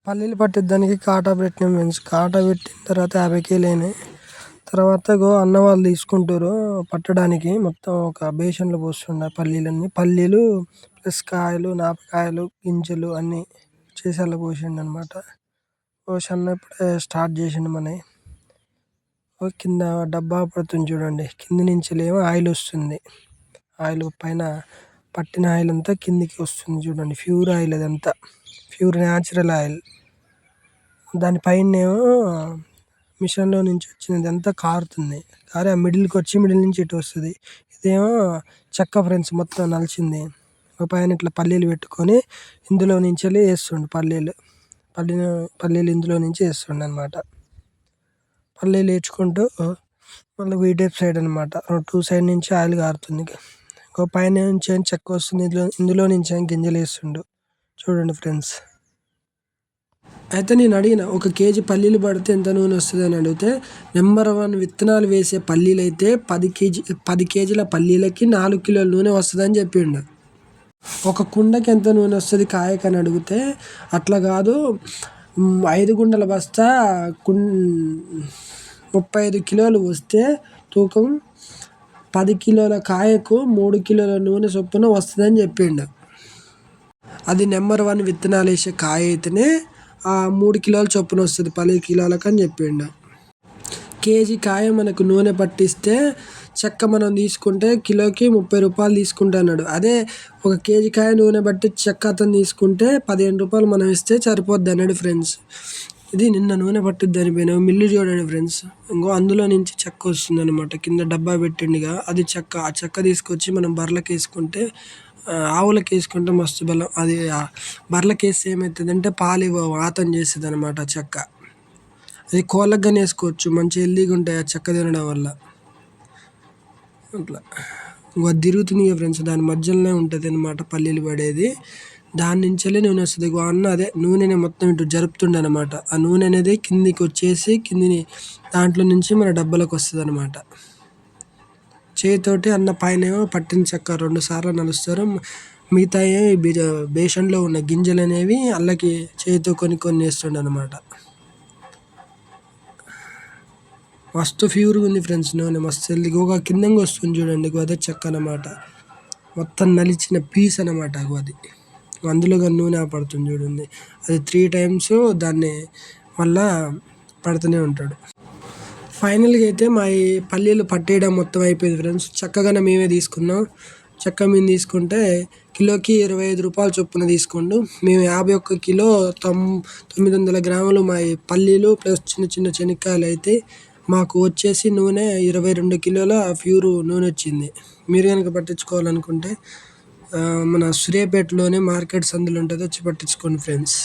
పల్లీలు పట్టిద్దానికి కాటా పెట్టినాం ఫ్రెండ్స్. కాటా పెట్టిన తర్వాత 50 కేలైనాయి. తర్వాత అన్న వాళ్ళు తీసుకుంటారు పట్టడానికి. మొత్తం ఒక బేషన్లో పోస్తుండే పల్లీలన్నీ. పల్లీలు ప్లస్ కాయలు, నాపకాయలు, గింజలు అన్నీ చేసి అలా పోసిండు అనమాట. పోసి అన్న ఇప్పుడే స్టార్ట్ చేసిండు మనవి. కింద డబ్బా పడుతుంది చూడండి. కింద నుంచి ఏమో ఆయిల్ వస్తుంది. ఆయిల్ పైన పట్టిన ఆయిల్ అంతా కిందికి వస్తుంది చూడండి. ప్యూర్ ఆయిల్ అదంతా. Pure natural oil. దానిపైనేమో మిషన్లో నుంచి వచ్చినదంతా కారుతుంది. కారి ఆ మిడిల్కి వచ్చి మిడిల్ నుంచి ఇటు వస్తుంది. ఇదేమో చెక్క ఫ్రెండ్స్ మొత్తం నలిచింది. పైన ఇట్లా పల్లీలు పెట్టుకొని ఇందులో నుంచి వేస్తుండు పల్లీలు. పల్లీలు ఇందులో నుంచి వేస్తుండు అనమాట. పల్లీలు వేసుకుంటూ మళ్ళీ వీటేపు సైడ్ అనమాట. 2 సైడ్ నుంచి ఆయిల్ కారుతుంది. పైన నుంచి చెక్క వస్తుంది. ఇందులో నుంచి గింజలు వేస్తుండు చూడండి ఫ్రెండ్స్. అయితే నేను అడిగిన 1 కేజీ పల్లీలు పడితే ఎంత నూనె వస్తుంది అని అడిగితే, నెంబర్ 1 విత్తనాలు వేసే పల్లీలు అయితే 10 కేజీల పల్లీలకి 4 కిలోల నూనె వస్తుందని చెప్పిండు. 1 కుండకి ఎంత నూనె వస్తుంది కాయకని అడిగితే, అట్లా కాదు 5 గుంటల బస్తా 35 కిలోలు వస్తే తూకం 10 కిలోల కాయకు 3 కిలోల నూనె చొప్పున వస్తుందని చెప్పిండు. అది నెంబర్ 1 విత్తనాలు వేసే కాయ అయితేనే 3 కిలోల చొప్పున వస్తుంది 10 కిలోలకు అని చెప్పిండు. కేజీ కాయ మనకు నూనె పట్టిస్తే చెక్క మనం తీసుకుంటే కిలోకి 30 రూపాయలు తీసుకుంటున్నాడు. అదే 1 కేజీ కాయ నూనె పట్టి చెక్క అతను తీసుకుంటే 15 రూపాయలు మనం ఇస్తే సరిపోద్ది అన్నాడు ఫ్రెండ్స్. ఇది నిన్న నూనె పట్టిద్ది అనిపోయినా మిల్లు చూడండి ఫ్రెండ్స్. అందులో నుంచి చెక్క వస్తుంది అనమాట. కింద డబ్బా పెట్టిండిగా అది చెక్క. ఆ చెక్క తీసుకొచ్చి మనం బర్రెలకు వేసుకుంటే, ఆవులకు వేసుకుంటే మస్తు బలం. అది బర్రెలకు వేస్తే ఏమవుతుందంటే పాలు వాతం చేస్తుంది అనమాట చెక్క. అది కోళ్ళకు కానీ వేసుకోవచ్చు. మంచి హెల్దీగా ఉంటాయి ఆ చెక్క తినడం వల్ల. అట్లా అది తిరుగుతుంది ఫ్రెండ్స్. దాని మధ్యలోనే ఉంటుంది అనమాట పల్లీలు పడేది. దాని నుంచెల్లి నూనె వస్తుంది. అన్న అదే నూనెని మొత్తం ఇటు జరుపుతుండే అనమాట. ఆ నూనె అనేది కిందికి వచ్చేసి కిందిని దాంట్లో నుంచి మన డబ్బాలకు వస్తుంది అనమాట. చేతితోటి అన్న పైన ఏమో పట్టిన చెక్క 2 సార్లు నలుస్తారు. మిగతా బేషన్లో ఉన్న గింజలు అనేవి అల్లకి చేతితో కొన్ని వేస్తుండే అనమాట. మస్తు ప్యూర్గా ఉంది ఫ్రెండ్స్ నూనె. మస్తు హెల్దీగా కిందంగా వస్తుంది చూడండి. అదే చెక్క అనమాట. మొత్తం నలిచిన పీస్ అనమాట అది. అందులో కానీ నూనె పడుతుంది చూడండి. అది 3 టైమ్స్ దాన్ని మళ్ళా పడుతూనే ఉంటాడు. ఫైనల్గా అయితే మా ఈ పల్లీలు పట్టేయడం మొత్తం అయిపోయింది ఫ్రెండ్స్. చక్కగానే మేమే తీసుకున్నాం. చెక్క మేము తీసుకుంటే కిలోకి 25 రూపాయలు చొప్పున తీసుకోండు. మేము 51 కిలో 900 గ్రాములు మా పల్లీలు ప్లస్ చిన్న చిన్న శనక్కాయలు అయితే మాకు వచ్చేసి నూనె 22 కిలోల ప్యూర్ నూనె వచ్చింది. మీరు కనుక పట్టించుకోవాలనుకుంటే మన సూర్యాపేటలోనే మార్కెట్ సందులు ఉంటుంది, వచ్చి పట్టించుకోండి ఫ్రెండ్స్.